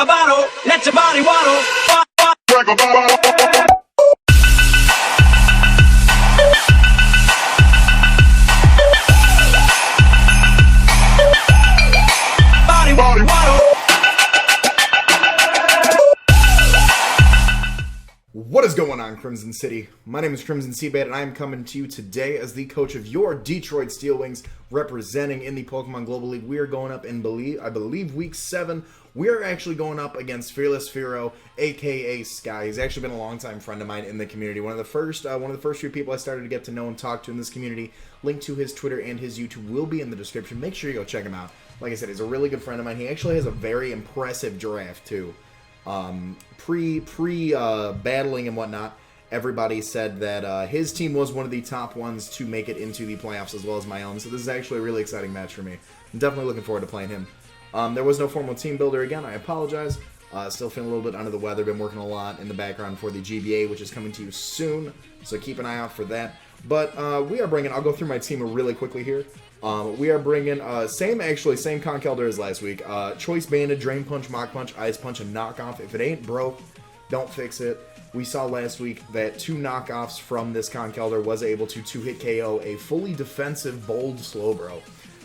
a bottle, let your body waddle. Crack a bottle. Body waddle. What is going on, Crimson City? My name is Crimson CBAD, and I am coming to you today as the coach of your Detroit Steel Wings, representing in the Pokemon Global League. We are going up in, I believe, Week 7. We are actually going up against FearlessFearow, aka Sky. He's actually been a longtime friend of mine in the community. One of the first few people I started to get to know and talk to in this community. Link to his Twitter and his YouTube will be in the description. Make sure you go check him out. Like I said, he's a really good friend of mine. He actually has a very impressive draft too. Battling and whatnot, everybody said that his team was one of the top ones to make it into the playoffs, as well as my own. So this is actually a really exciting match for me. I'm definitely looking forward to playing him. There was no formal team builder again. I apologize. Still feeling a little bit under the weather. Been working a lot in the background for the GBA, which is coming to you soon. So keep an eye out for that. But we are bringing. I'll go through my team really quickly here. We are bringing same Conch Elder as last week. Choice Banded, Drain Punch, Mach Punch, Ice Punch, and Knockoff. If it ain't broke, don't fix it. We saw last week that 2 knockoffs from this Conch Elder was able to 2-hit KO a fully defensive Bold Slowbro,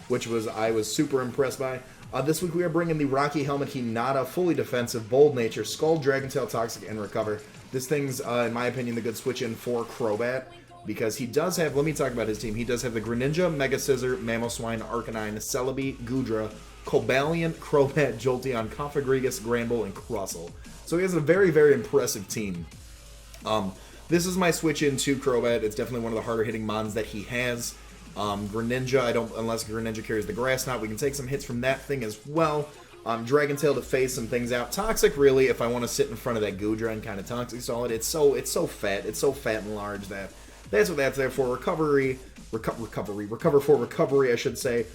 which I was super impressed by. This week we are bringing the Rocky Helmet Hinata, fully defensive, Bold Nature, Skull, Dragon Tail, Toxic, and Recover. This thing's, in my opinion, the good switch in for Crobat, because he does have, let me talk about his team, he does have the Greninja, Mega Scizor, Mamoswine, Arcanine, Celebi, Goodra, Cobalion, Crobat, Jolteon, Configrigus, Granbull, and Crustle. So he has a very, very impressive team. This is my switch into Crobat. It's definitely one of the harder hitting mons that he has. Greninja, unless Greninja carries the Grass Knot, we can take some hits from that thing as well. Dragon Tail to phase some things out. Toxic, really, if I want to sit in front of that Goodra and kind of Toxic Solid, it's so fat. It's so fat and large that that's what that's there for. Recover for recovery, I should say.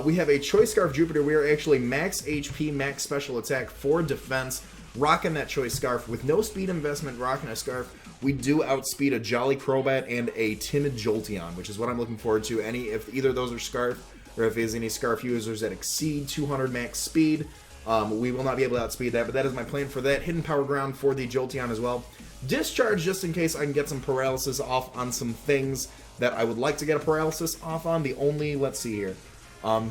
We have a Choice Scarf Jupiter. We are actually max HP, max special attack for defense. Rocking that Choice Scarf with no speed investment. Rocking a Scarf. We do outspeed a Jolly Crobat and a Timid Jolteon, which is what I'm looking forward to. If either of those are Scarf, or if there's any Scarf users that exceed 200 max speed, we will not be able to outspeed that. But that is my plan for that. Hidden Power Ground for the Jolteon as well. Discharge, just in case I can get some paralysis off on some things that I would like to get a paralysis off on. Let's see here.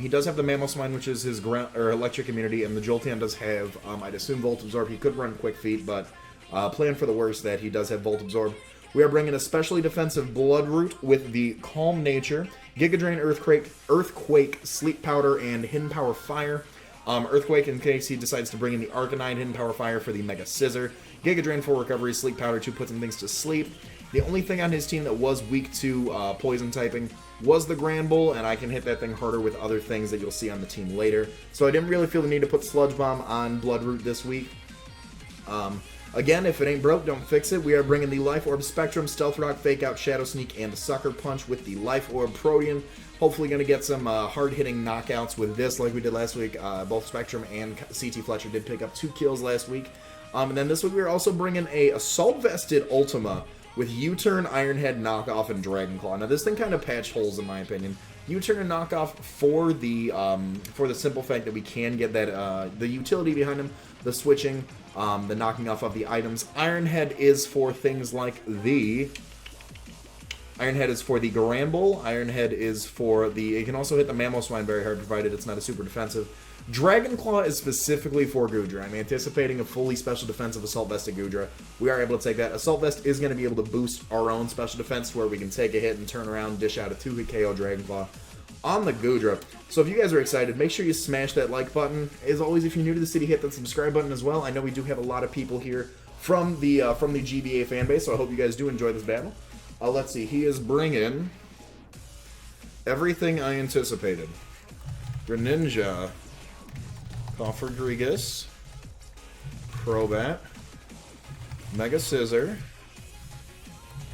He does have the Mamoswine, which is his electric immunity, and the Jolteon does have, I'd assume, Volt Absorb. He could run Quick Feet, but plan for the worst that he does have Volt Absorb. We are bringing a specially defensive Bloodroot with the Calm Nature, Giga Drain, Earthquake, Sleep Powder, and Hidden Power Fire. Earthquake in case he decides to bring in the Arcanine, Hidden Power Fire for the Mega Scizor, Giga Drain for recovery, Sleep Powder to put some things to sleep. The only thing on his team that was weak to poison typing was the Granbull, and I can hit that thing harder with other things that you'll see on the team later. So I didn't really feel the need to put Sludge Bomb on Bloodroot this week. Again, if it ain't broke, don't fix it. We are bringing the Life Orb Spectrum, Stealth Rock, Fake Out, Shadow Sneak, and Sucker Punch with the Life Orb Protean. Hopefully going to get some hard-hitting knockouts with this like we did last week. Both Spectrum and CT Fletcher did pick up 2 kills last week. And then this week we are also bringing a Assault Vested Ultima with U-Turn, Ironhead, Knockoff, and Dragon Claw. Now this thing kind of patched holes in my opinion. U-Turn and Knockoff for the simple fact that we can get that the utility behind him, the switching, the knocking off of the items. Ironhead is for things like Ironhead is for the Granbull. Ironhead is for the... It can also hit the Mamoswine very hard, provided it's not a super defensive. Dragon Claw is specifically for Goodra. I'm anticipating a fully special defensive Assault Vested Goodra. We are able to take that. Assault Vest is going to be able to boost our own special defense to where we can take a hit and turn around, dish out a 2-hit KO Dragon Claw on the Goodra. So if you guys are excited, make sure you smash that like button. As always, if you're new to the city, hit that subscribe button as well. I know we do have a lot of people here from the GBA fanbase, so I hope you guys do enjoy this battle. Let's see. He is bringing everything I anticipated. Greninja, Configrigus, Crobat, Mega Scizor,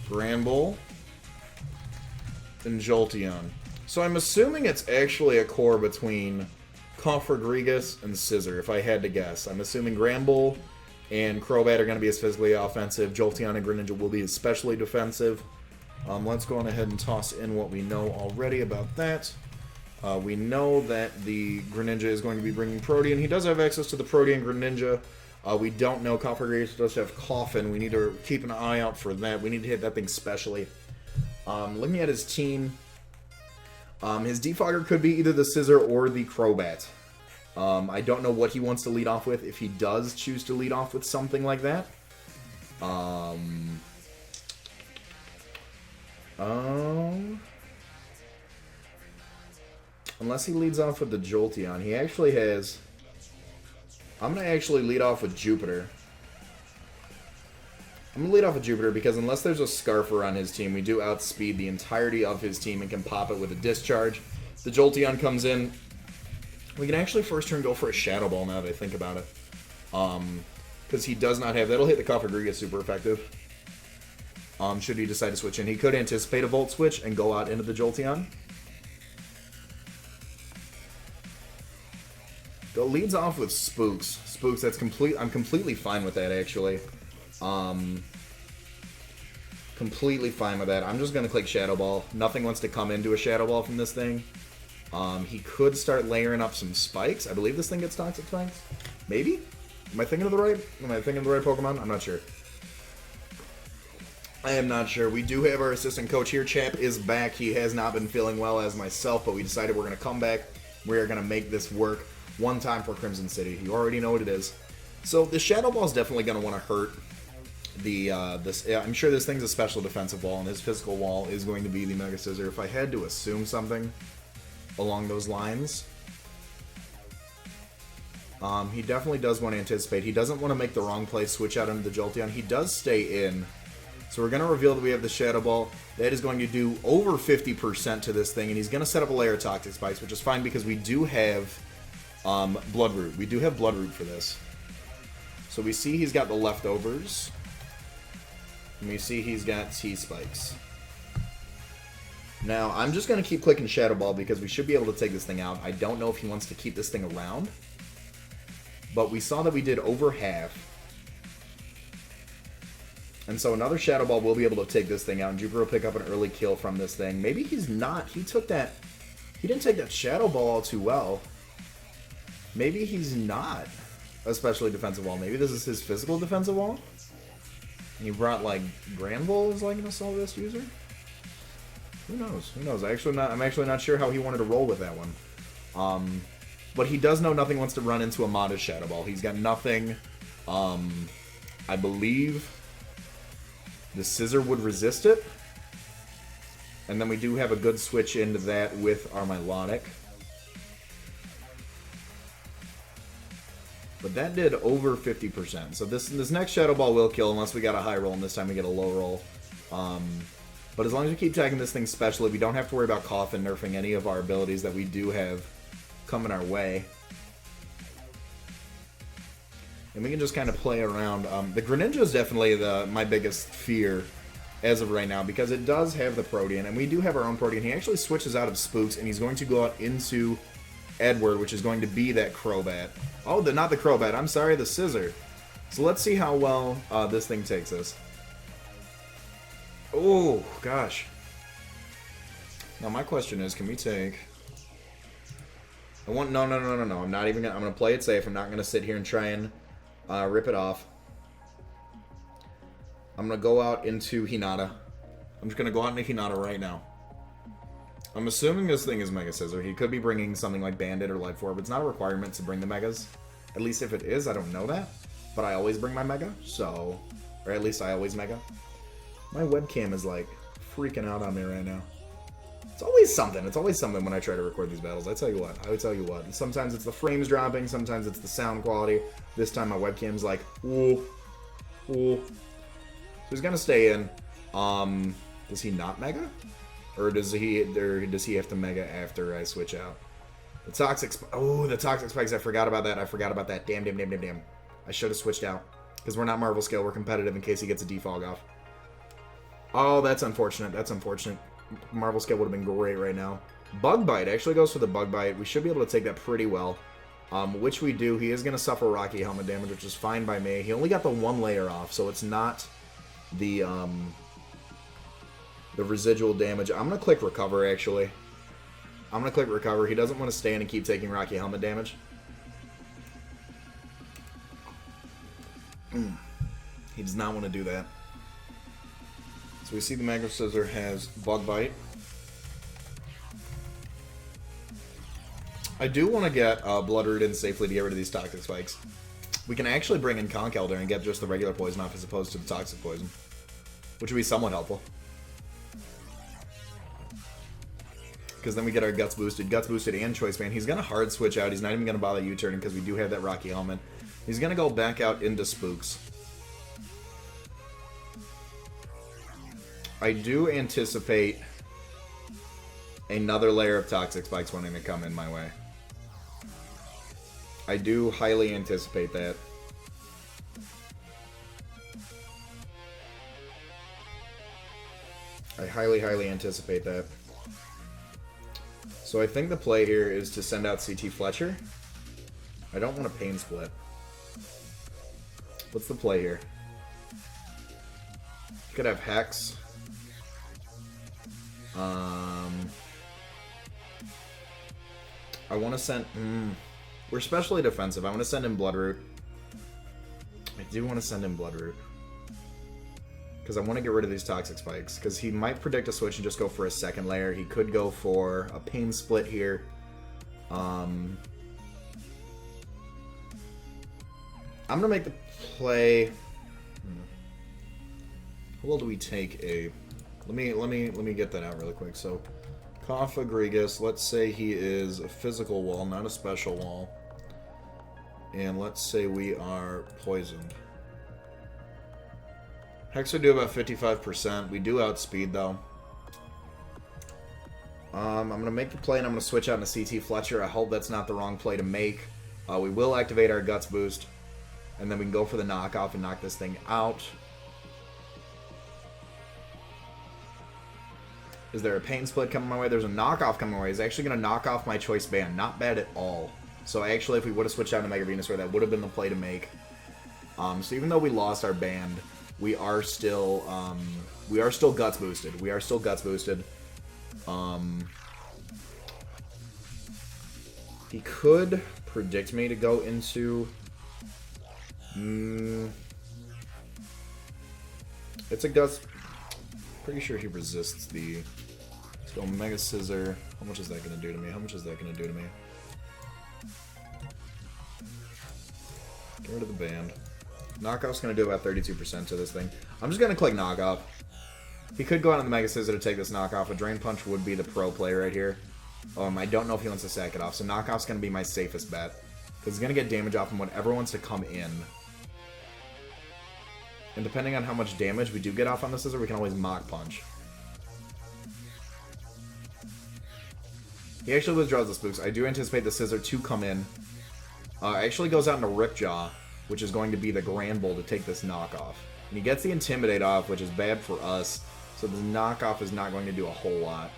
Granbull, and Jolteon. So I'm assuming it's actually a core between Configrigus and Scizor, if I had to guess. I'm assuming Granbull and Crobat are going to be as physically offensive. Jolteon and Greninja will be especially defensive. Let's go on ahead and toss in what we know already about that. We know that the Greninja is going to be bringing Protean. He does have access to the Protean Greninja. We don't know. Coffer does have Coffin. We need to keep an eye out for that. We need to hit that thing specially. Looking at his team, his Defogger could be either the Scissor or the Crobat. I don't know what he wants to lead off with, if he does choose to lead off with something like that. Unless he leads off with the Jolteon. He actually has... I'm going to actually lead off with Jupiter. I'm going to lead off with Jupiter because unless there's a Scarfer on his team, we do outspeed the entirety of his team and can pop it with a Discharge. The Jolteon comes in. We can actually first turn go for a Shadow Ball now that I think about it. Because he does not have... That'll hit the Cofagrigus super effective. Should he decide to switch in. He could anticipate a Volt Switch and go out into the Jolteon. Go leads off with Spooks. Spooks, that's complete. I'm completely fine with that, actually. Completely fine with that. I'm just going to click Shadow Ball. Nothing wants to come into a Shadow Ball from this thing. He could start layering up some Spikes. I believe this thing gets Toxic Spikes. Maybe? Am I thinking of the right Pokemon? I'm not sure. I am not sure. We do have our assistant coach here. Champ is back. He has not been feeling well as myself, but we decided we're going to come back. We are going to make this work one time for Crimson City. You already know what it is. So the Shadow Ball is definitely going to want to hurt the I'm sure this thing's a special defensive wall, and his physical wall is going to be the Mega Scissor. If I had to assume something along those lines, he definitely does want to anticipate. He doesn't want to make the wrong play, switch out into the Jolteon. He does stay in. So we're going to reveal that we have the Shadow Ball. That is going to do over 50% to this thing, and he's going to set up a layer of Toxic Spikes, which is fine because we do have Blood Root. We do have Blood Root for this. So we see he's got the leftovers. And we see he's got T-Spikes. Now, I'm just going to keep clicking Shadow Ball because we should be able to take this thing out. I don't know if he wants to keep this thing around. But we saw that we did over half. And so another Shadow Ball will be able to take this thing out. And Jupiter will pick up an early kill from this thing. Maybe he's not. He didn't take that Shadow Ball all too well. Maybe he's not a specially defensive wall. Maybe this is his physical defensive wall. And he brought, like, Granville as, like, an Assault Vest user? Who knows? Who knows? I'm actually not sure how he wanted to roll with that one. But he does know nothing wants to run into a modest Shadow Ball. He's got nothing. I believe the Scissor would resist it. And then we do have a good switch into that with our Milotic. But that did over 50%. So this next Shadow Ball will kill unless we got a high roll, and this time we get a low roll. But as long as we keep tagging this thing specially, we don't have to worry about Coffin nerfing any of our abilities that we do have coming our way. And we can just kind of play around. The Greninja is definitely my biggest fear as of right now, because it does have the Protean, and we do have our own Protean. He actually switches out of Spooks, and he's going to go out into Edward, which is going to be that Crobat. Oh, not the Crobat. I'm sorry, the Scissor. So let's see how well this thing takes us. Oh, gosh. Now, my question is, can we take... No. I'm not even gonna... I'm going to play it safe. I'm not going to sit here and try and rip it off. I'm going to go out into Hinata. I'm just going to go out into Hinata right now. I'm assuming this thing is Mega Scissor. He could be bringing something like Bandit or Life Orb. It's not a requirement to bring the Megas. At least if it is, I don't know that. But I always bring my Mega, so... Or at least I always Mega. My webcam is, like, freaking out on me right now. It's always something. It's always something when I try to record these battles. I tell you what. I would tell you what. Sometimes it's the frames dropping. Sometimes it's the sound quality. This time my webcam's like, ooh. Ooh. So he's gonna stay in. Does he not Mega? Or does he have to Mega after I switch out? The Toxic the Toxic Spikes, I forgot about that. Damn. I should have switched out. Because we're not Marvel Scale, we're competitive in case he gets a defog off. Oh, that's unfortunate. Marvel Scale would have been great right now. Bug Bite actually goes for the Bug Bite. We should be able to take that pretty well. Which we do. He is going to suffer Rocky Helmet damage, which is fine by me. He only got the one layer off, so it's not the residual damage. I'm going to click Recover, actually. I'm going to click Recover. He doesn't want to stand and keep taking Rocky Helmet damage. He does not want to do that. So we see the Mega Scissor has Bug Bite. I do want to get Bloodroot in safely to get rid of these Toxic Spikes. We can actually bring in Conch Elder and get just the regular poison off as opposed to the Toxic Poison, which would be somewhat helpful. Because then we get our Guts Boosted and Choice Band. He's going to hard switch out. He's not even going to bother U-turning because we do have that Rocky Helmet. He's going to go back out into Spooks. I do anticipate another layer of Toxic Spikes wanting to come in my way. I do highly anticipate that. I highly anticipate that. So I think the play here is to send out CT Fletcher. I don't want a Pain Split. What's the play here? Could have Hex. I want to send... we're especially defensive. I want to send in Bloodroot. I do want to send in Bloodroot. Because I want to get rid of these Toxic Spikes. Because he might predict a switch and just go for a second layer. He could go for a Pain Split here. I'm going to make the play... How well do we take a... Let me get that out really quick. So, Cough Egregious, let's say he is a physical wall, not a special wall. And let's say we are poisoned. Hex would do about 55%. We do outspeed though. I'm going to make the play and I'm going to switch out into CT Fletcher. I hope that's not the wrong play to make. We will activate our Guts Boost. And then we can go for the knockoff and knock this thing out. Is there a Pain Split coming my way? There's a knockoff coming my way. He's actually going to knock off my Choice Band. Not bad at all. So actually, if we would have switched out to Mega Venusaur, that would have been the play to make. So even though we lost our band, we are still Guts Boosted. We are still Guts Boosted. He could predict me to go into... it's a Guts... Pretty sure he resists the... Let's go Mega Scissor. How much is that going to do to me? How much is that going to do to me? Get rid of the band. Knockoff's going to do about 32% to this thing. I'm just going to click Knockoff. He could go out on the Mega Scissor to take this knockoff. A Drain Punch would be the pro play right here. I don't know if he wants to sack it off. So Knockoff's going to be my safest bet. Because he's going to get damage off him whenever wants to come in. And depending on how much damage we do get off on the Scissor, we can always Mach Punch. He actually withdraws the Spooks. I do anticipate the Scissor to come in. Actually goes out into Ripjaw, which is going to be the Grand Bull to take this knockoff. And he gets the Intimidate off, which is bad for us. So the knockoff is not going to do a whole lot.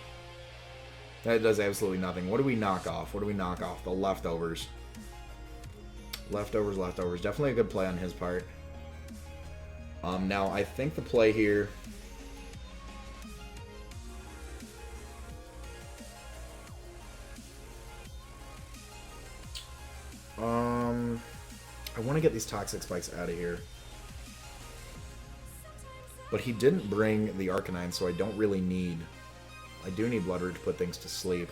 That does absolutely nothing. What do we knock off? What do we knock off? The Leftovers. Leftovers. Definitely a good play on his part. Now, I think the play here... I want to get these Toxic Spikes out of here. But he didn't bring the Arcanine, so I don't really need... I do need Bloodroot to put things to sleep.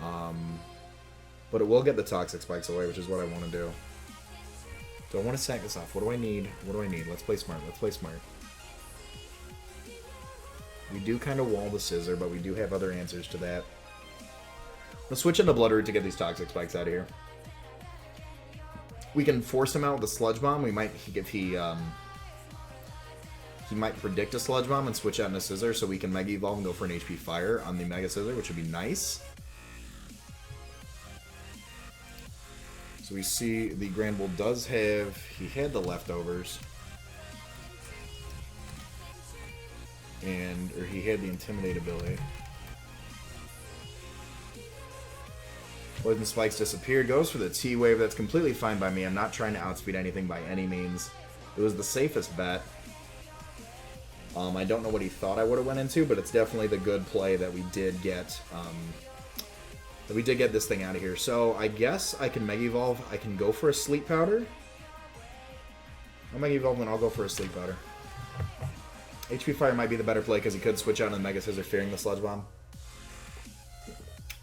But it will get the Toxic Spikes away, which is what I want to do. Do I want to sack this off? What do I need? What do I need? Let's play smart. Let's play smart. We do kind of wall the Scissor, but we do have other answers to that. Let's switch into Bloodroot to get these Toxic Spikes out of here. We can force him out with a Sludge Bomb. We might, if he might predict a Sludge Bomb and switch out into Scissor, so we can Mega Evolve and go for an HP Fire on the Mega Scissor, which would be nice. So we see the Grand Bull does have... He had the Leftovers. Or he had the Intimidate ability. Poison Spikes disappeared. Goes for the T-Wave. That's completely fine by me. I'm not trying to outspeed anything by any means. It was the safest bet. I don't know what he thought I would have went into, but it's definitely the good play that we did get. That we did get this thing out of here. So I guess I can Mega Evolve. I can go for a Sleep Powder. I'm Mega Evolve and I'll go for a Sleep Powder. HP Fire might be the better play because he could switch out on the Mega Scissor fearing the Sludge Bomb.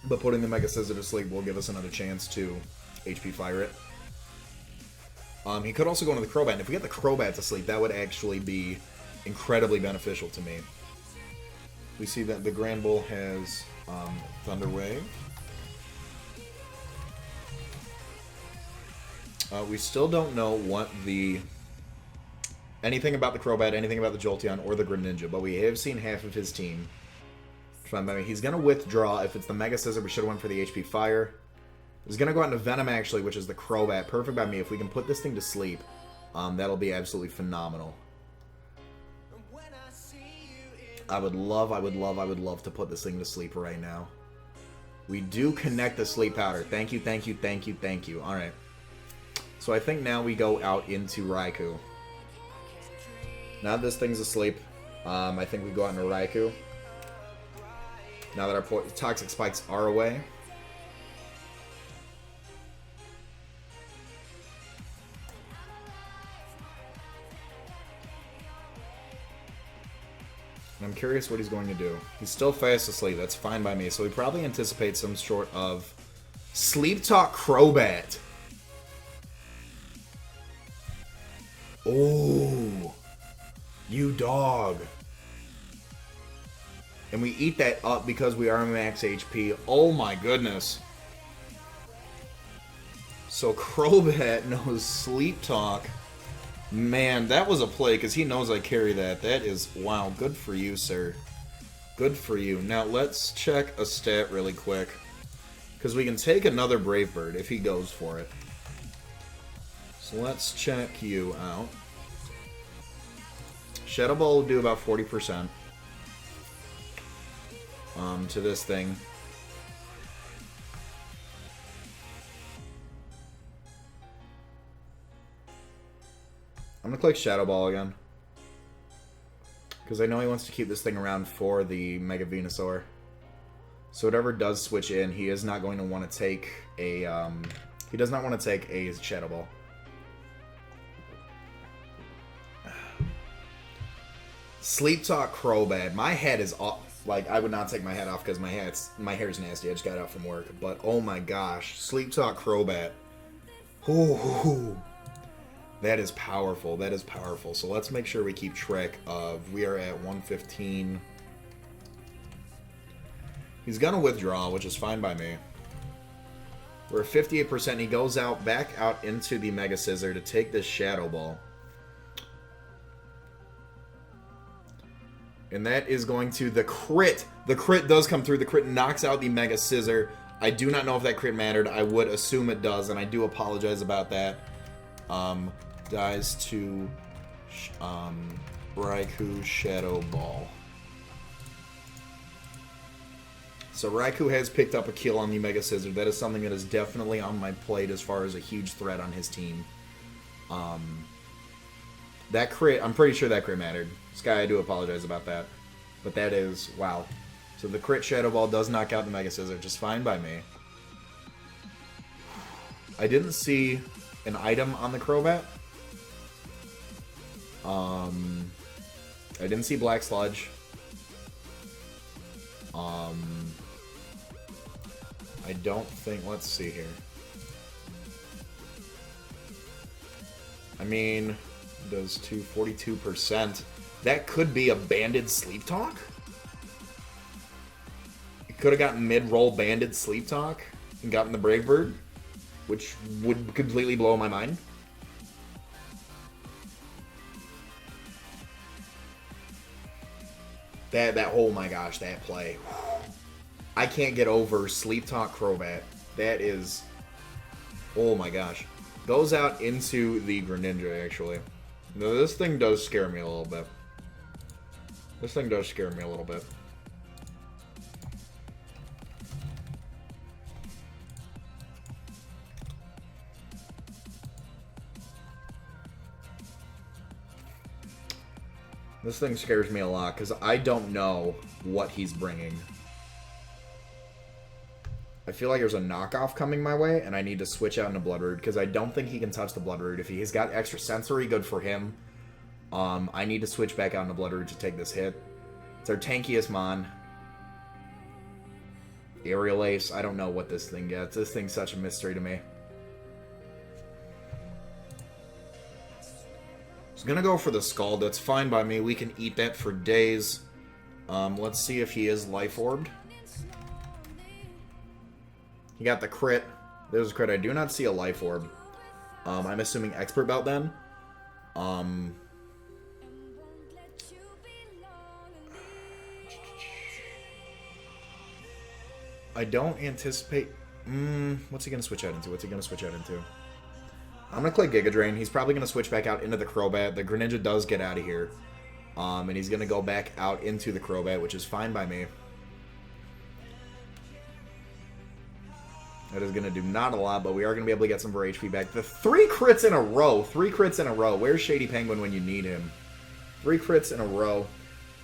But putting the Mega Scissor to sleep will give us another chance to HP Fire it. He could also go into the Crobat, and if we get the Crobat to sleep, that would actually be incredibly beneficial to me. We see that the Grand Bull has Thunder Wave. We still don't know what anything about the Crobat, anything about the Jolteon, or the Greninja, but we have seen half of his team. He's going to withdraw. If it's the Mega Scissor, we should have went for the HP Fire. He's going to go out into Venom, actually, which is the Crobat. Perfect by me. If we can put this thing to sleep, that'll be absolutely phenomenal. I would love to put this thing to sleep right now. We do connect the Sleep Powder. Thank you, thank you, thank you, thank you. Alright. So I think now we go out into Raikou. Now that this thing's asleep, I think we go out into Raikou. Now that our Toxic Spikes are away. I'm curious what he's going to do. He's still fast asleep. That's fine by me. So he probably anticipates some sort of Sleep Talk Crobat. Oh, you dog. And we eat that up because we are max HP. Oh my goodness. So Crobat knows Sleep Talk. Man, that was a play because he knows I carry that. That is, wow, good for you, sir. Good for you. Now let's check a stat really quick. Because we can take another Brave Bird if he goes for it. So let's check you out. Shadow Ball will do about 40%. To this thing. I'm going to click Shadow Ball again. Because I know he wants to keep this thing around for the Mega Venusaur. So whatever does switch in, he is not going to want to take a, he does not want to take a Shadow Ball. Sleep Talk Crobat. My head is off. Like, I would not take my head off because my hair's nasty. I just got out from work. But, oh my gosh. Sleep Talk Crobat. Ooh. That is powerful. That is powerful. So let's make sure we keep track of... We are at 115. He's going to withdraw, which is fine by me. We're at 58%. He goes out back out into the Mega Scissor to take this Shadow Ball. And that is going to the crit. The crit does come through. The crit knocks out the Mega Scissor. I do not know if that crit mattered. I would assume it does, and I do apologize about that. Dies to Raikou Shadow Ball. So Raikou has picked up a kill on the Mega Scissor. That is something that is definitely on my plate as far as a huge threat on his team. That crit, I'm pretty sure that crit mattered. Sky, I do apologize about that. But that is, wow. So the crit Shadow Ball does knock out the Mega Scissor, just fine by me. I didn't see an item on the Crobat. I didn't see Black Sludge. I don't think, let's see here. I mean, does 42%. That could be a banded Sleep Talk. It could have gotten mid-roll banded Sleep Talk and gotten the Brave Bird, which would completely blow my mind. That oh my gosh, that play. I can't get over Sleep Talk Crobat. That is, oh my gosh. Goes out into the Greninja, actually. No, this thing does scare me a little bit. This thing does scare me a little bit. This thing scares me a lot because I don't know what he's bringing. I feel like there's a knockoff coming my way, and I need to switch out into Bloodroot, because I don't think he can touch the Bloodroot. If he's got extra sensory, good for him. I need to switch back out into Bloodroot to take this hit. It's our tankiest Mon. Aerial Ace, I don't know what this thing gets. This thing's such a mystery to me. He's gonna go for the Scald. That's fine by me. We can eat that for days. Let's see if he is Life Orbed. He got the crit. There's a crit. I do not see a Life Orb. I'm assuming Expert Belt then. I don't anticipate... what's he going to switch out into? I'm going to click Giga Drain. He's probably going to switch back out into the Crobat. The Greninja does get out of here. And he's going to go back out into the Crobat, which is fine by me. That is going to do not a lot, but we are going to be able to get some of our HP back. The 3 crits in a row. 3 crits in a row. Where's Shady Penguin when you need him? 3 crits in a row.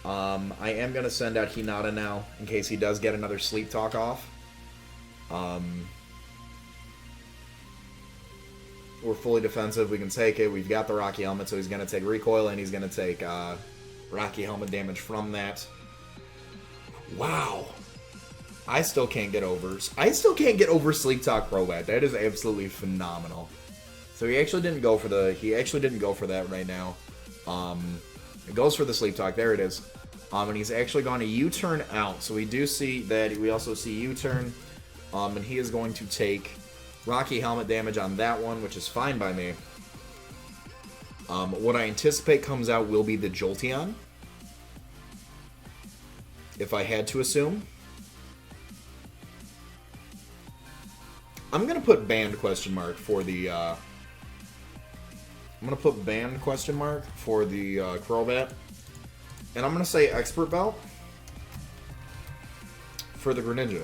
I am going to send out Hinata now, in case he does get another Sleep Talk off. We're fully defensive. We can take it. We've got the Rocky Helmet, so he's going to take Recoil, and he's going to take Rocky Helmet damage from that. Wow. I still can't get over Sleep Talk Crobat. That is absolutely phenomenal. So he actually didn't go for that right now. It goes for the Sleep Talk. There it is. And he's actually going to U-turn out. So we do see that. We also see U-turn. And he is going to take Rocky Helmet damage on that one, which is fine by me. What I anticipate comes out will be the Jolteon. If I had to assume. I'm going to put banned question mark for the... Crobat. And I'm going to say Expert Belt for the Greninja.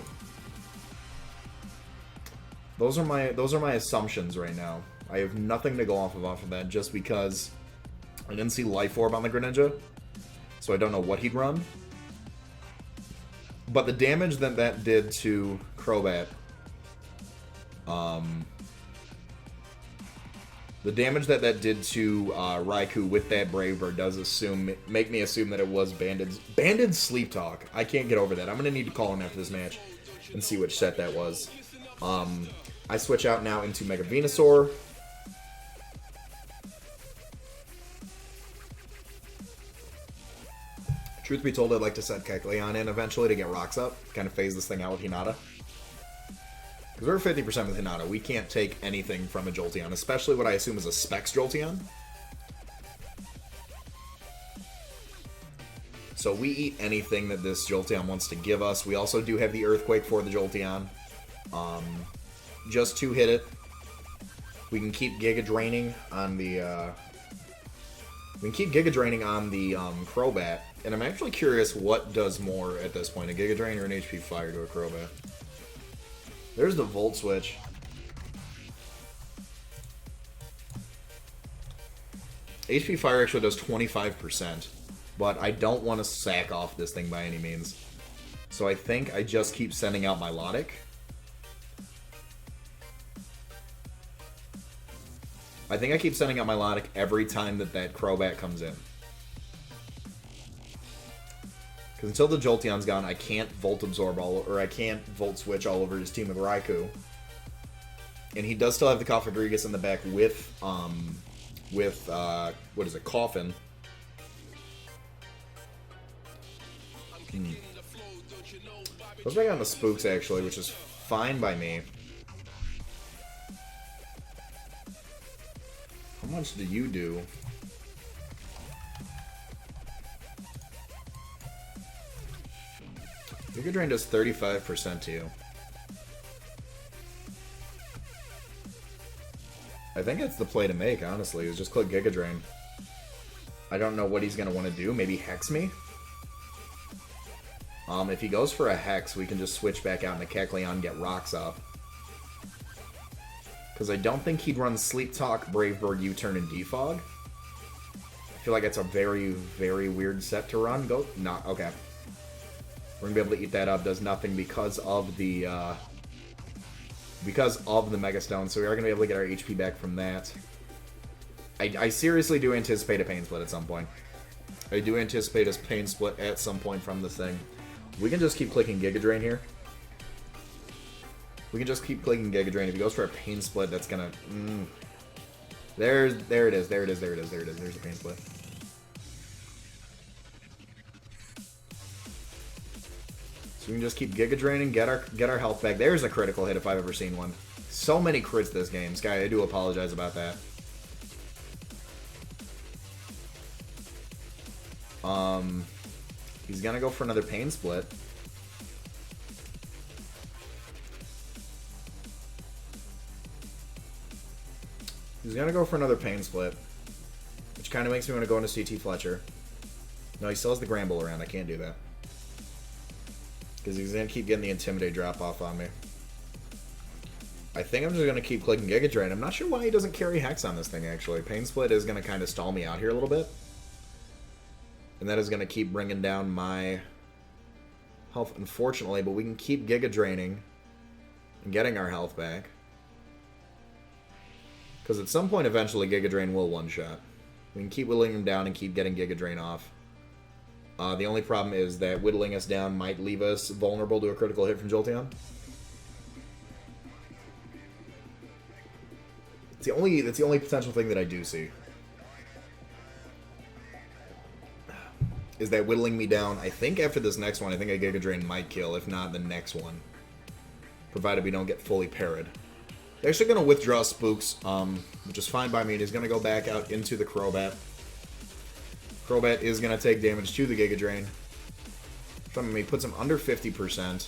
Those are my assumptions right now. I have nothing to go off of that, just because I didn't see Life Orb on the Greninja, so I don't know what he'd run. But the damage that did to Crobat, the damage that did to Raikou with that Brave Bird does make me assume that it was Banded Sleep Talk. I can't get over that. I'm going to need to call him after this match and see which set that was. I switch out now into Mega Venusaur. Truth be told, I'd like to set Kecleon in eventually to get rocks up. Kind of phase this thing out with Hinata. Because we're 50% with Hinata. We can't take anything from a Jolteon, especially what I assume is a Specs Jolteon. So we eat anything that this Jolteon wants to give us. We also do have the Earthquake for the Jolteon. Just to hit it. We can keep Giga Draining on the Crobat. And I'm actually curious what does more at this point, a Giga Drain or an HP Fire to a Crobat. There's the Volt Switch. HP Fire actually does 25%, but I don't want to sack off this thing by any means. So I think I just keep sending out Milotic. I think I keep sending out Milotic every time that Crobat comes in. Because until the Jolteon's gone, I can't Volt Absorb I can't Volt Switch all over his team with Raikou. And he does still have the Cofagrigus in the back with what is it, Coffin. Let's bring on the Spooks, actually, which is fine by me. How much do you do? Giga Drain does 35% to you. I think it's the play to make, honestly, is just click Giga Drain. I don't know what he's going to want to do. Maybe Hex me? If he goes for a Hex, we can just switch back out into Kecleon, get rocks up. Because I don't think he'd run Sleep Talk, Brave Bird, U-Turn, and Defog. I feel like it's a very, very weird set to run. Okay. We're going to be able to eat that up. Does nothing because of the because of the Mega Stone, so we are going to be able to get our HP back from that. I seriously do anticipate a Pain Split at some point. I do anticipate a Pain Split at some point from this thing. We can just keep clicking Giga Drain here. We can just keep clicking Giga Drain. If he goes for a Pain Split, that's going to... There it is. There's a Pain Split. So we can just keep Giga Draining, get our health back. There's a critical hit if I've ever seen one. So many crits this game. Sky, I do apologize about that. He's gonna go for another Pain Split. He's gonna go for another Pain Split, which kind of makes me want to go into CT Fletcher. No, he still has the Gramble around. I can't do that. Because he's going to keep getting the Intimidate drop-off on me. I think I'm just going to keep clicking Giga Drain. I'm not sure why he doesn't carry Hex on this thing, actually. Pain Split is going to kind of stall me out here a little bit. And that is going to keep bringing down my health, unfortunately. But we can keep Giga Draining and getting our health back. Because at some point, eventually, Giga Drain will one-shot. We can keep whittling him down and keep getting Giga Drain off. The only problem is that whittling us down might leave us vulnerable to a critical hit from Jolteon. That's the only potential thing that I do see. Is that whittling me down. I think after this next one, I think a Giga Drain might kill, if not the next one. Provided we don't get fully parried. They're actually going to withdraw Spooks, which is fine by me. And he's going to go back out into the Crobat. Crobat is going to take damage to the Giga Drain. From me, puts him under 50%.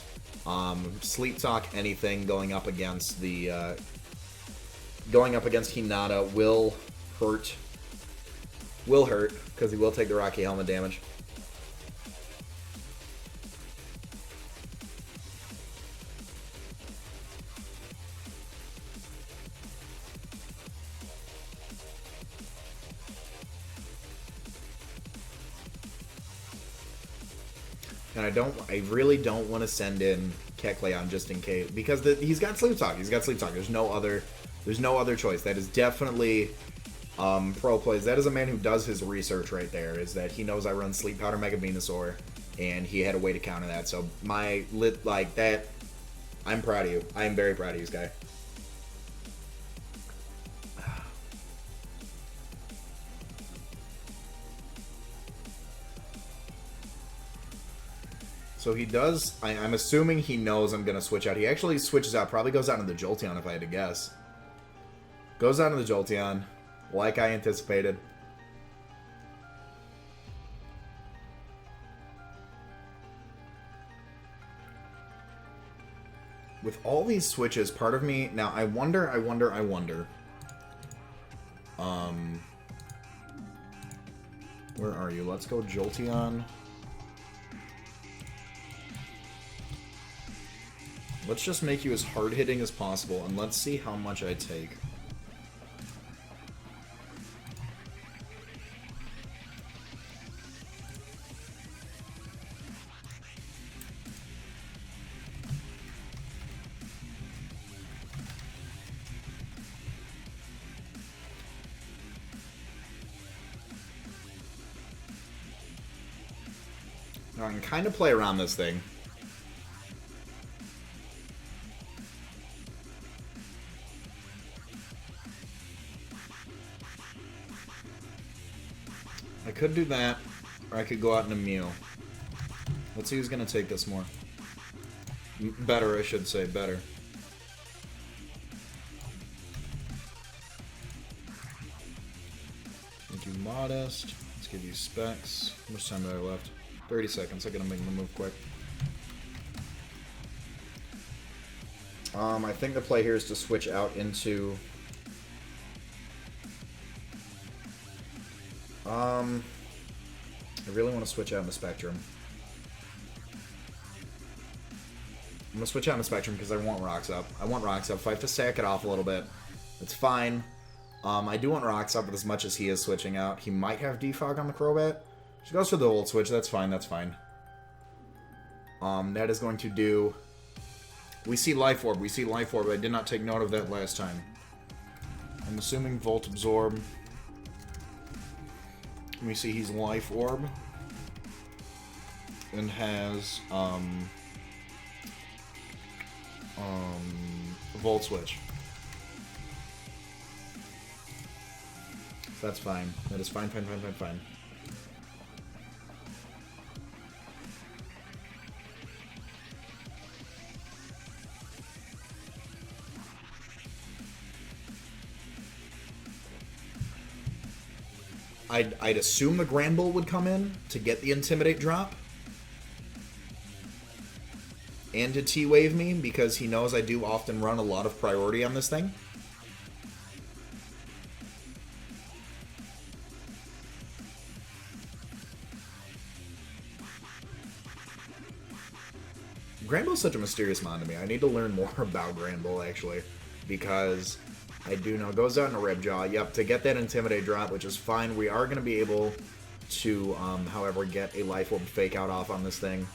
Sleep Talk anything going up against the Hinata will hurt. Will hurt, because he will take the Rocky Helmet damage. And I really don't want to send in Kecleon just in case, because he's got Sleep Talk. He's got Sleep Talk. There's no other choice. That is definitely pro plays. That is a man who does his research right there. Is that he knows I run Sleep Powder Mega Venusaur, and he had a way to counter that. So I'm proud of you. I am very proud of you, Sky. So he does, I'm assuming he knows I'm going to switch out. He actually switches out, probably goes out into the Jolteon if I had to guess. Goes out into the Jolteon, like I anticipated. With all these switches, part of me, now I wonder. Where are you? Let's go Jolteon. Let's just make you as hard-hitting as possible, and let's see how much I take. Now I can kind of play around this thing. I could do that, or I could go out into Mew. Let's see who's going to take this more. Better, I should say. Better. Make you Modest. Let's give you Specs. How much time do I have left? 30 seconds. I gotta make the move quick. I think the play here is to switch out into... I really want to switch out in the Spectrum. I'm going to switch out in the Spectrum because I want Rocks Up. If I have to sack it off a little bit, it's fine. I do want Rocks Up, but as much as he is switching out, he might have Defog on the Crobat. She goes for the Volt Switch. That's fine. That is going to do We see Life Orb. We see Life Orb. I did not take note of that last time. I'm assuming Volt Absorb. We see he's Life Orb. And has, Volt Switch. That's fine. That is fine, fine, fine, fine, fine. I'd assume the Granbull would come in to get the Intimidate drop. And to T-Wave me, because he knows I do often run a lot of priority on this thing. Granbull's such a mysterious mon to me. I need to learn more about Granbull, actually. Because I do know it goes out in a Ribjaw. Yep, to get that Intimidate drop, which is fine. We are going to be able to, however, get a Life Orb Fake Out off on this thing.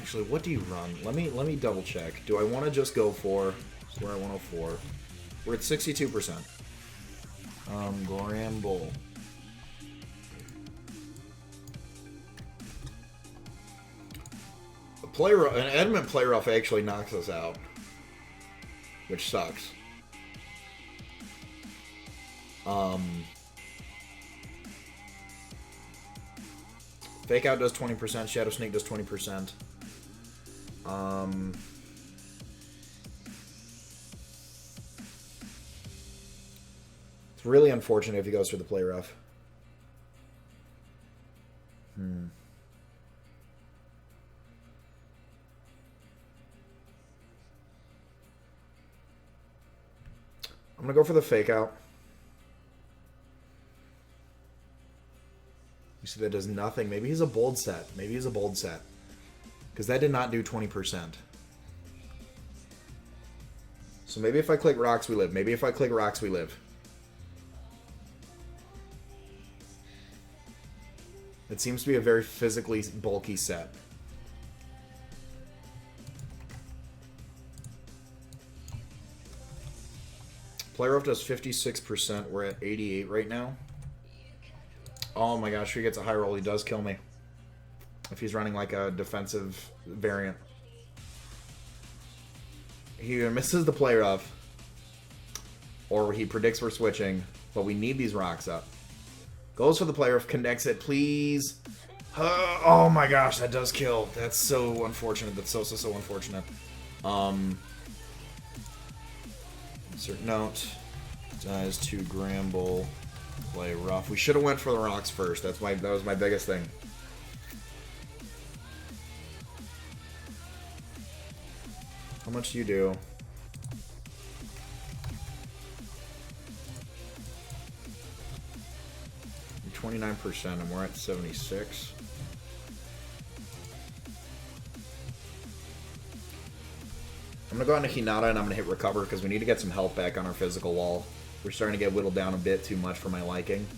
Actually, what do you run? Let me double check. Do I want to just go for where I 104? We're at 62%. Granbull. An Adamant Play Rough actually knocks us out, which sucks. Fake Out does 20%, Shadow Sneak does 20%. It's really unfortunate if he goes for the Play Rough. I'm gonna go for the Fake Out. You see that does nothing. Maybe he's a bold set. Maybe he's a bold set. Because that did not do 20%. So maybe if I click Rocks, we live. Maybe if I click Rocks, we live. It seems to be a very physically bulky set. Play Rough does 56%. We're at 88 right now. Oh my gosh, if he gets a high roll, he does kill me. If he's running like a defensive variant. He either misses the Play Rough, or he predicts we're switching, but we need these rocks up. Goes for the Play Rough, connects it, please. Oh my gosh, that does kill. That's so unfortunate. That's so unfortunate. Insert note. Dies to Granbull. Play Rough. We should have went for the rocks first. That was my biggest thing. How much do you do? You're 29% and we're at 76. I'm gonna go on to Hinata and I'm gonna hit Recover because we need to get some health back on our physical wall. We're starting to get whittled down a bit too much for my liking.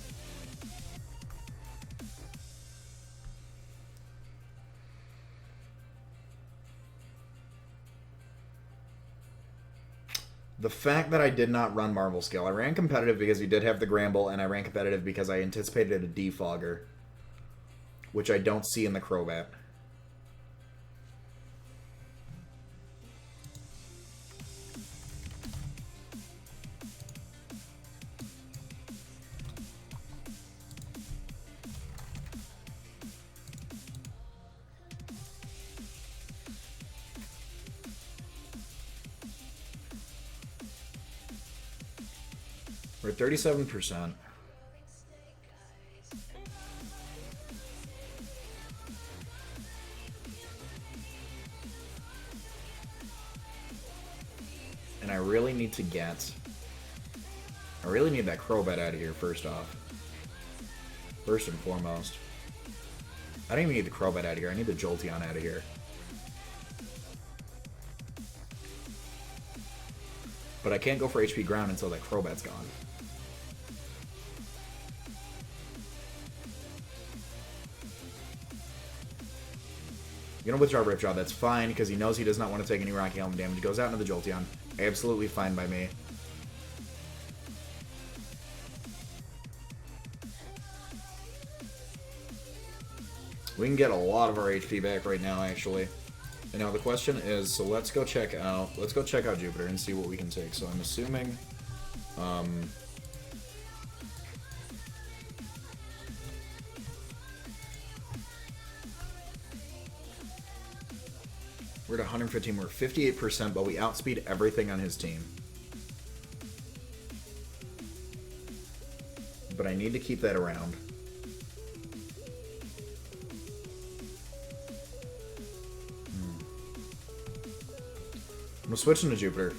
The fact that I did not run Marvel Scale, I ran competitive because he did have the Granbull, and I ran competitive because I anticipated a Defogger, which I don't see in the Crobat. We're at 37%. And I really need to get... I really need that Crobat out of here, first off. First and foremost. I don't even need the Crobat out of here. I need the Jolteon out of here. But I can't go for HP Ground until that Crobat's gone. Gonna withdraw Ripjaw. That's fine, because he knows he does not want to take any Rocky Helm damage. He goes out into the Jolteon. Absolutely fine by me. We can get a lot of our HP back right now, actually. And now the question is, so let's go check out Jupiter and see what we can take. So I'm assuming, we're at 115. We're 58%, but we outspeed everything on his team. But I need to keep that around. I'm gonna switch into Jupiter.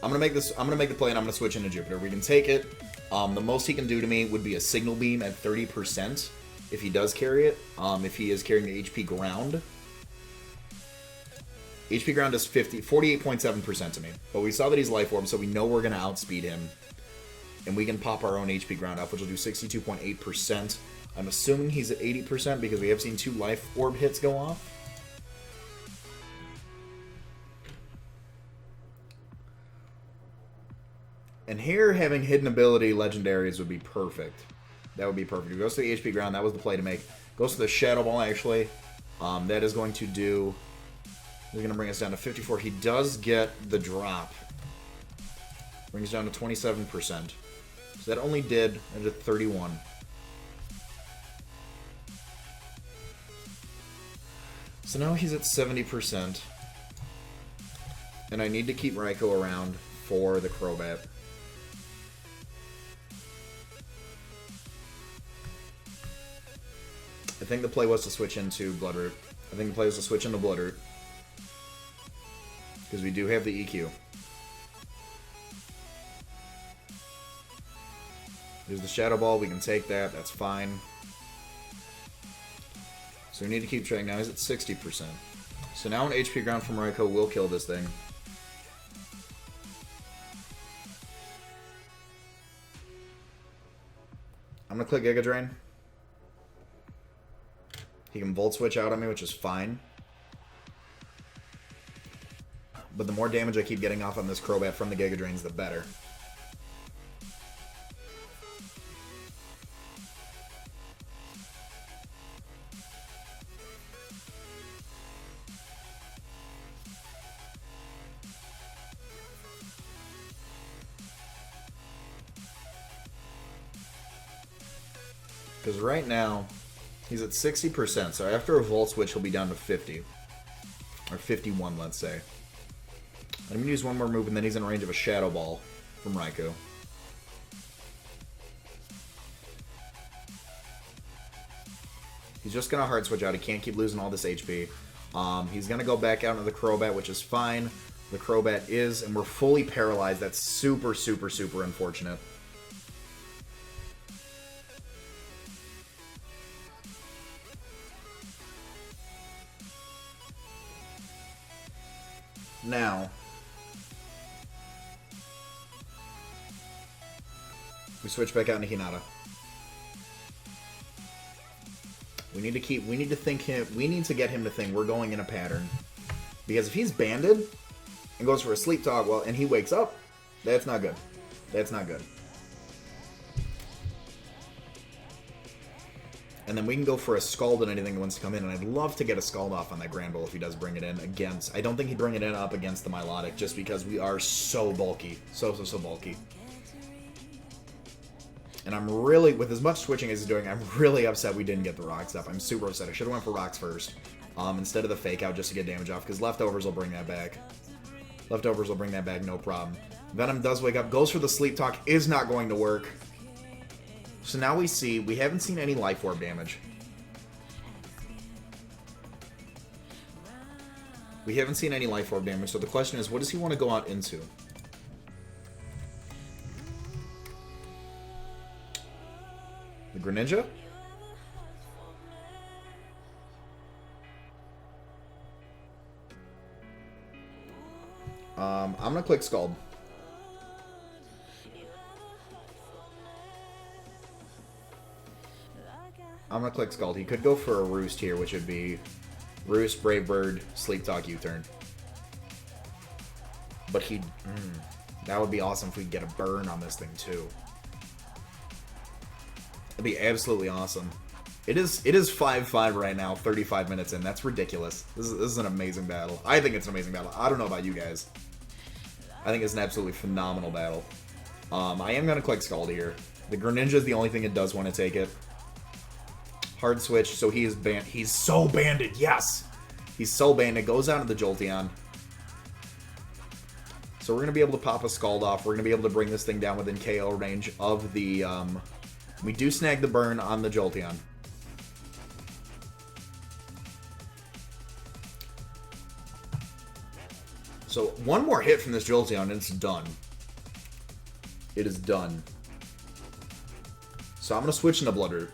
I'm gonna make the play and I'm gonna switch into Jupiter. We can take it. The most he can do to me would be a Signal Beam at 30% if he does carry it. If he is carrying the HP Ground. HP Ground is 48.7% to me. But we saw that he's Life Orb, so we know we're gonna outspeed him. And we can pop our own HP Ground up, which will do 62.8%. I'm assuming he's at 80% because we have seen 2 Life Orb hits go off. And here, having hidden ability legendaries would be perfect. That would be perfect. He goes to the HP Ground. That was the play to make. Goes to the Shadow Ball, actually. That is going to do... He's going to bring us down to 54. He does get the drop. Brings down to 27%. So that only did 31. So now he's at 70%. And I need to keep Raikou around for the Crobat. I think the play was to switch into Bloodroot. Because we do have the EQ. There's the Shadow Ball. We can take that. That's fine. So we need to keep track. Now he's at 60%. So now an HP Ground from Raikou will kill this thing. I'm going to click Giga Drain. He can Volt Switch out on me, which is fine. But the more damage I keep getting off on this Crobat from the Giga Drains, the better. Because right now, he's at 60%, so after a Volt Switch, he'll be down to 50. Or 51, let's say. I'm going to use one more move, and then he's in range of a Shadow Ball from Raikou. He's just going to Hard Switch out. He can't keep losing all this HP. He's going to go back out into the Crobat, which is fine. The Crobat is, and we're fully paralyzed. That's super, super, super unfortunate. Now, we switch back out into Hinata. We need to get him to think we're going in a pattern. Because if he's banded and goes for a Sleep Talk, well, and he wakes up, that's not good. That's not good. And then we can go for a Scald and anything that wants to come in. And I'd love to get a Scald off on that Granbull if he does bring it in against... I don't think he'd bring it in up against the Milotic just because we are so bulky. So bulky. And I'm really... With as much switching as he's doing, I'm really upset we didn't get the Rocks up. I'm super upset. I should have went for Rocks first. Instead of the Fake Out just to get damage off. Because Leftovers will bring that back. Leftovers will bring that back, no problem. Venom does wake up. Goes for the Sleep Talk. Is not going to work. So now we haven't seen any Life Orb damage. We haven't seen any Life Orb damage, so the question is, what does he want to go out into? The Greninja? I'm going to click Scald. I'm going to click Scald. He could go for a Roost here, which would be Roost, Brave Bird, Sleep Talk, U-Turn. But he... that would be awesome if we could get a burn on this thing, too. It'd be absolutely awesome. It is 5-5 right now, 35 minutes in. That's ridiculous. This is an amazing battle. I think it's an amazing battle. I don't know about you guys. I think it's an absolutely phenomenal battle. I am going to click Scald here. The Greninja is the only thing it does want to take it. Hard switch, so he is banned. He's so banded, yes! He's so banned. It goes out of the Jolteon. So we're going to be able to pop a Scald off. We're going to be able to bring this thing down within KO range of the... we do snag the burn on the Jolteon. So one more hit from this Jolteon and it's done. It is done. So I'm going to switch into Bloodroot.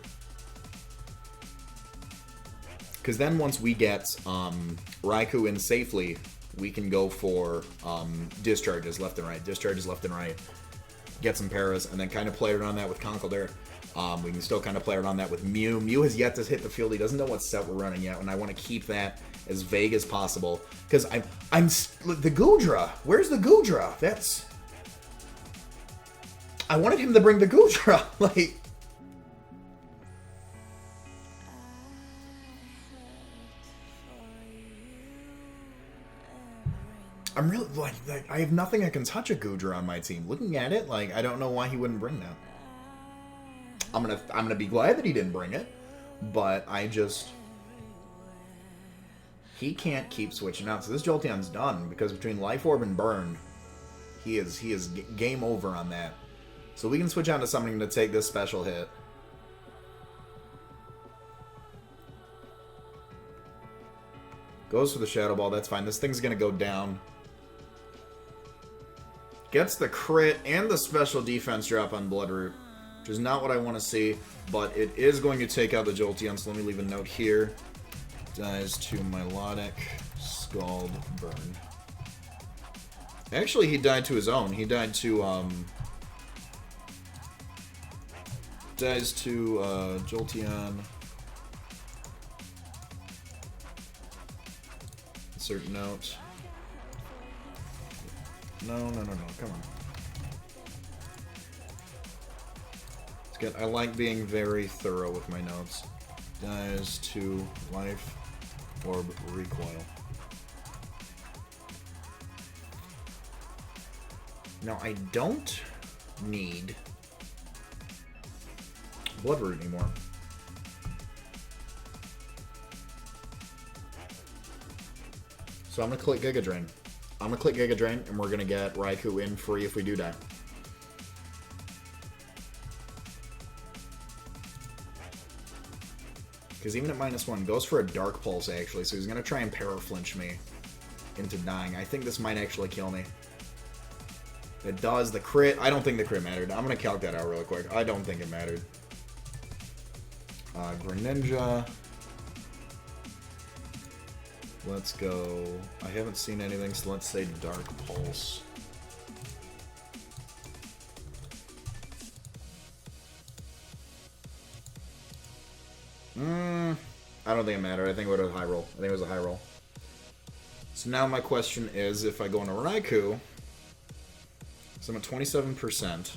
Because then once we get Raikou in safely, we can go for discharges left and right. Discharges left and right. Get some paras, and then kind of play around that with Conkeldurr. We can still kind of play around that with Mew. Mew has yet to hit the field. He doesn't know what set we're running yet, and I want to keep that as vague as possible. Because I'm the Goodra. Where's the Goodra? That's... I wanted him to bring the Goodra. Like... I'm really, like, I have nothing that can touch a Goodra on my team. Looking at it, like, I don't know why he wouldn't bring that. I'm gonna be glad that he didn't bring it, but I just... He can't keep switching out, so this Jolteon's done, because between Life Orb and Burn, he is game over on that. So we can switch out to something to take this special hit. Goes for the Shadow Ball, that's fine. This thing's gonna go down. Gets the crit and the special defense drop on Bloodroot, which is not what I want to see, but it is going to take out the Jolteon, so let me leave a note here. Dies to Melodic, Scald, Burn. Actually, he died to his own. He died to, dies to, Jolteon. Insert note. No, come on. It's good. I like being very thorough with my notes. Dies to Life Orb Recoil. Now, I don't need Bloodroot anymore. So I'm going to click Giga Drain. I'm going to click Giga Drain, and we're going to get Raikou in free if we do die. Because even at -1, goes for a Dark Pulse, actually, so he's going to try and Para-Flinch me into dying. I think this might actually kill me. It does. The crit, I don't think the crit mattered. I'm going to calc that out real quick. I don't think it mattered. Greninja. Let's go. I haven't seen anything, so let's say Dark Pulse. I don't think it mattered. I think it was a high roll. I think it was a high roll. So now my question is, if I go into Raikou, so I'm at 27%.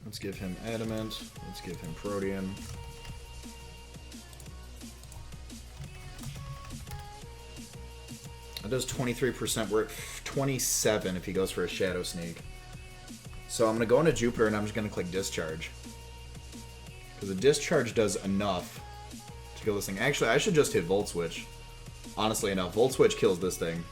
Let's give him Adamant. Let's give him Protean. That does 23%. We're at 27 if he goes for a Shadow Sneak. So I'm going to go into Jupiter and I'm just going to click Discharge. Because the Discharge does enough to kill this thing. Actually, I should just hit Volt Switch. Honestly enough, Volt Switch kills this thing.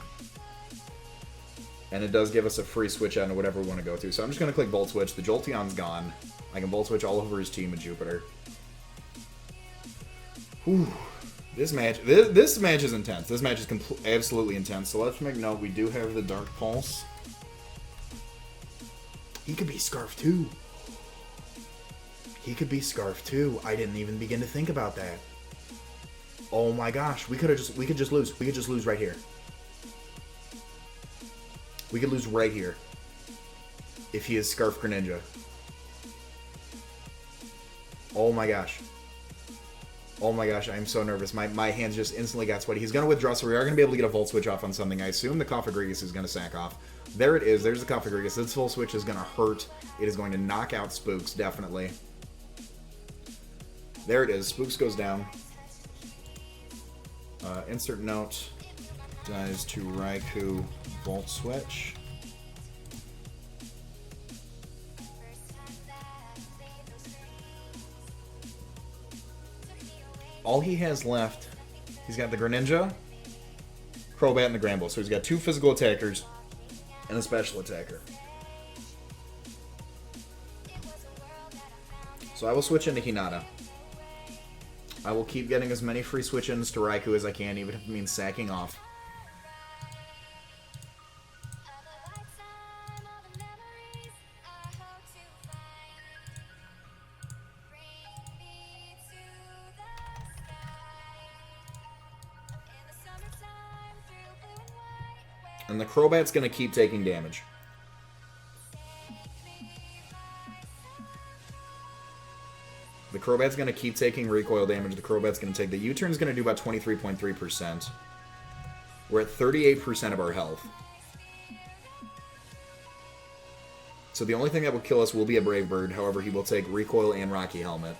And it does give us a free switch out into whatever we want to go to. So I'm just going to click Volt Switch. The Jolteon's gone. I can Volt Switch all over his team with Jupiter. Whew. This match is intense. This match is absolutely intense. So let's make note. We do have the Dark Pulse. He could be Scarf too. He could be Scarf too. I didn't even begin to think about that. Oh my gosh, we could just lose. We could just lose right here. We could lose right here if he is Scarf Greninja. Oh my gosh. Oh my gosh, I'm so nervous. My hands just instantly got sweaty. He's going to withdraw, so we are going to be able to get a Volt Switch off on something. I assume the Coffagrigus is going to sack off. There it is. There's the Coffagrigus. This Volt Switch is going to hurt. It is going to knock out Spooks, definitely. There it is. Spooks goes down. Insert note. Dies to Raikou Volt Switch. All he has left, he's got the Greninja, Crobat, and the Granbull. So he's got 2 physical attackers and a special attacker. So I will switch into Hinata. I will keep getting as many free switch-ins to Raikou as I can, even if it means sacking off. And the Crobat's going to keep taking damage. The Crobat's going to keep taking recoil damage. The Crobat's going to take... The U-turn's going to do about 23.3%. We're at 38% of our health. So the only thing that will kill us will be a Brave Bird. However, he will take recoil and Rocky Helmet.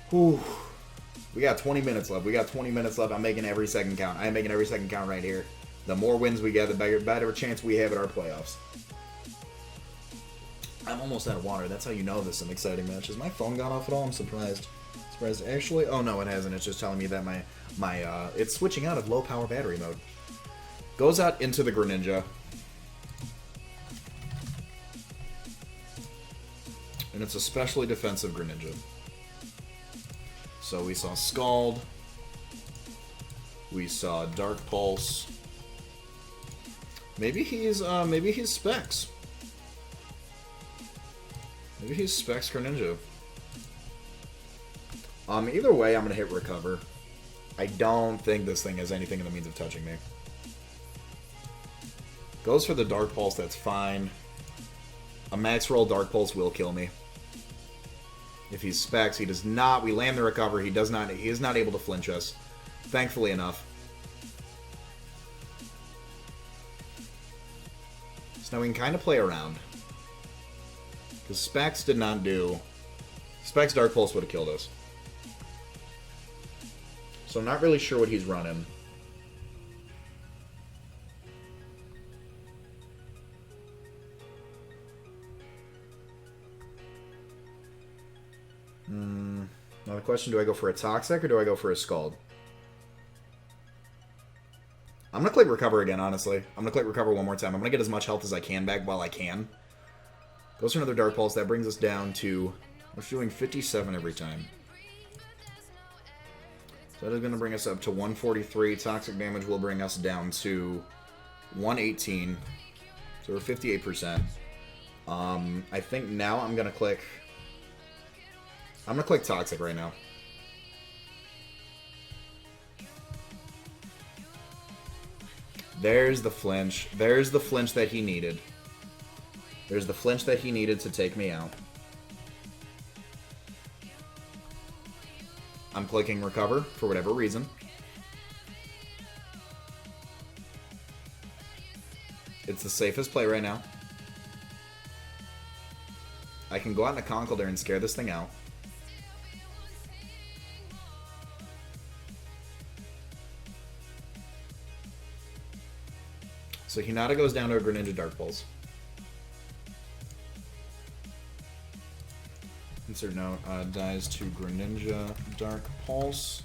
Whew. We got 20 minutes left. We got 20 minutes left. I'm making every second count. I am making every second count right here. The more wins we get, the better chance we have at our playoffs. I'm almost out of water. That's how you know this is an exciting match. Has my phone gone off at all? I'm surprised. Actually, oh no, it hasn't. It's just telling me that my it's switching out of low power battery mode. Goes out into the Greninja. And it's a specially defensive Greninja. So we saw Scald. We saw Dark Pulse. Maybe he's Specs. Maybe he's Specs Greninja. Either way, I'm gonna hit Recover. I don't think this thing has anything in the means of touching me. Goes for the Dark Pulse, that's fine. A max roll Dark Pulse will kill me. If he's Specs, he does not. We land the Recover. He is not able to flinch us. Thankfully enough. So now we can kind of play around. Because Specs did not do... Specs Dark Pulse would have killed us. So I'm not really sure what he's running. Now the question, do I go for a Toxic or do I go for a Scald? I'm going to click Recover again, honestly. I'm going to click Recover one more time. I'm going to get as much health as I can back while I can. Goes for another Dark Pulse. That brings us down to... We're doing 57 every time. So that is going to bring us up to 143. Toxic damage will bring us down to 118. So we're 58%. I think now I'm going to click... I'm going to click Toxic right now. There's the flinch. There's the flinch that he needed. There's the flinch that he needed to take me out. I'm clicking Recover for whatever reason. It's the safest play right now. I can go out in a Conkeldurr and scare this thing out. So Hinata goes down to a Greninja Dark Pulse. Insert note, dies to Greninja Dark Pulse.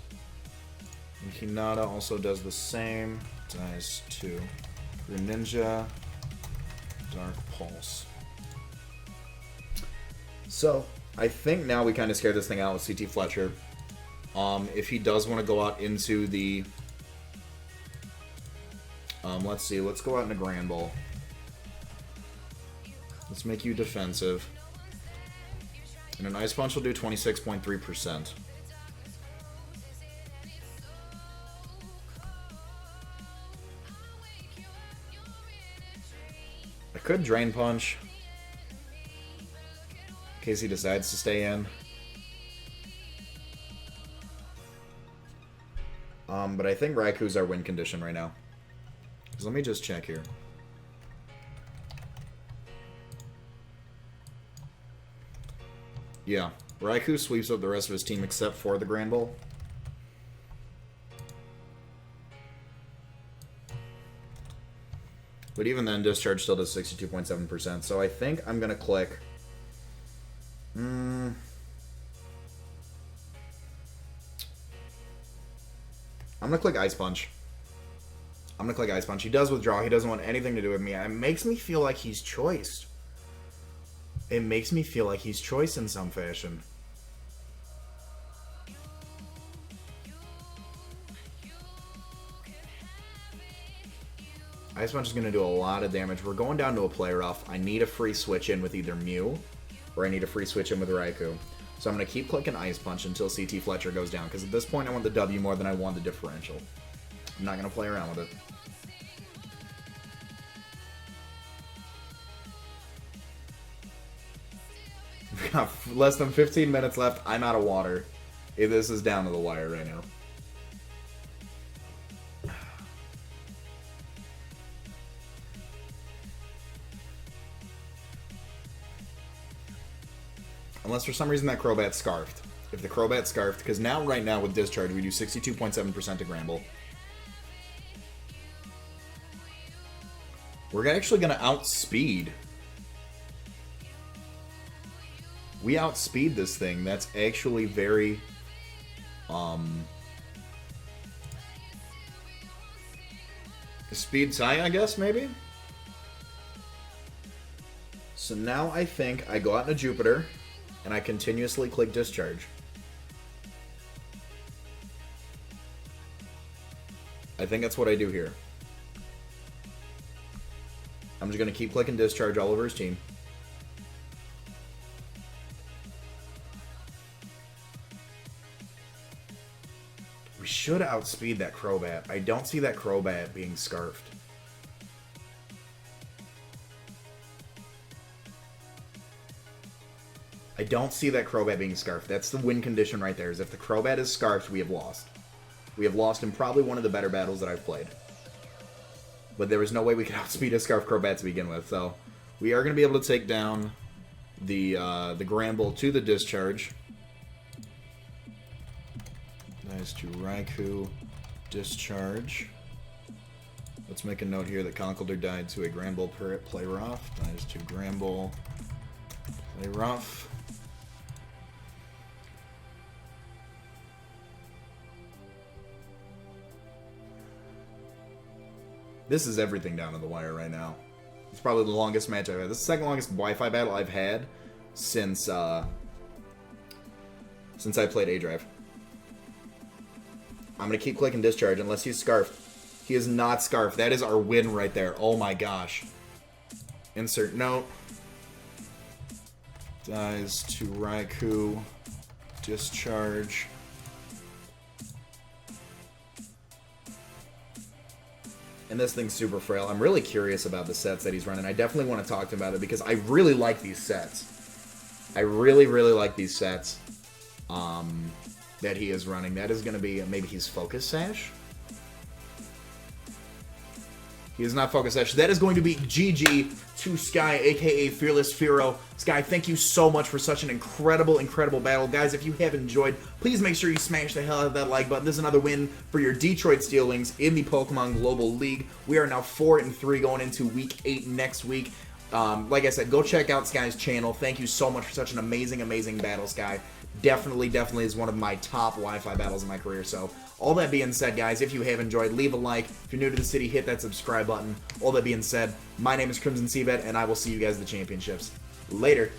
And Hinata also does the same. Dies to Greninja Dark Pulse. So, I think now we kind of scare this thing out with CT Fletcher. If he does want to go out into the... let's see, let's go out in a Granbull. Let's make you defensive. And an Ice Punch will do 26.3%. could Drain Punch. In case he decides to stay in. But I think Raikou's our win condition right now. So let me just check here. Yeah, Raikou sweeps up the rest of his team except for the Grand Bull. But even then, Discharge still does 62.7%. So I think I'm going to click... I'm going to click Ice Punch. I'm going to click Ice Punch. He does withdraw. He doesn't want anything to do with me. It makes me feel like he's choiced. It makes me feel like he's choiced in some fashion. Ice Punch is going to do a lot of damage. We're going down to a play rough. I need a free switch in with either Mew, or I need a free switch in with Raikou. So I'm going to keep clicking Ice Punch until CT Fletcher goes down, because at this point I want the W more than I want the differential. I'm not going to play around with it. We've got less than 15 minutes left. I'm out of water. This is down to the wire right now. Unless for some reason that Crobat's scarfed. If the Crobat's scarfed, because now, right now, with Discharge, we do 62.7% to Gramble. We're actually going to outspeed. We outspeed this thing. That's actually very... Speed Psy, I guess, maybe? So now I think I go out into Jupiter... and I continuously click Discharge. I think that's what I do here. I'm just going to keep clicking Discharge all over his team. We should outspeed that Crobat. I don't see that Crobat being scarfed. I don't see that Crobat being scarfed. That's the win condition right there, is if the Crobat is scarfed, we have lost. We have lost in probably one of the better battles that I've played. But there was no way we could outspeed a Scarf Crobat to begin with, so we are going to be able to take down the Gramble to the Discharge. Nice to Raikou, Discharge. Let's make a note here that Conkeldurr died to a Gramble play rough. Nice to Gramble, play rough. This is everything down to the wire right now. It's probably the longest match I've had. This is the second longest Wi-Fi battle I've had since I played A-Drive. I'm going to keep clicking Discharge unless he's Scarfed. He is not Scarfed. That is our win right there. Oh my gosh. Insert note. Dies to Raikou. Discharge. And this thing's super frail. I'm really curious about the sets that he's running. I definitely want to talk to him about it because I really like these sets. I really, really like these sets that he is running. That is going to be, maybe he's Focus Sash? He is not Focus Sash. That is going to be GG to Sky, aka FearlessFearow. Sky, thank you so much for such an incredible, incredible battle. Guys, if you have enjoyed, please make sure you smash the hell out of that like button. This is another win for your Detroit Steelwings in the Pokemon Global League. We are now 4-3 going into Week 8 next week. Like I said, go check out Sky's channel. Thank you so much for such an amazing, amazing battle, Sky. Definitely is one of my top Wi-Fi battles in my career. So, all that being said, guys, if you have enjoyed, leave a like. If you're new to the city, hit that subscribe button. All that being said, my name is Crimson CBAD, and I will see you guys at the championships. Later.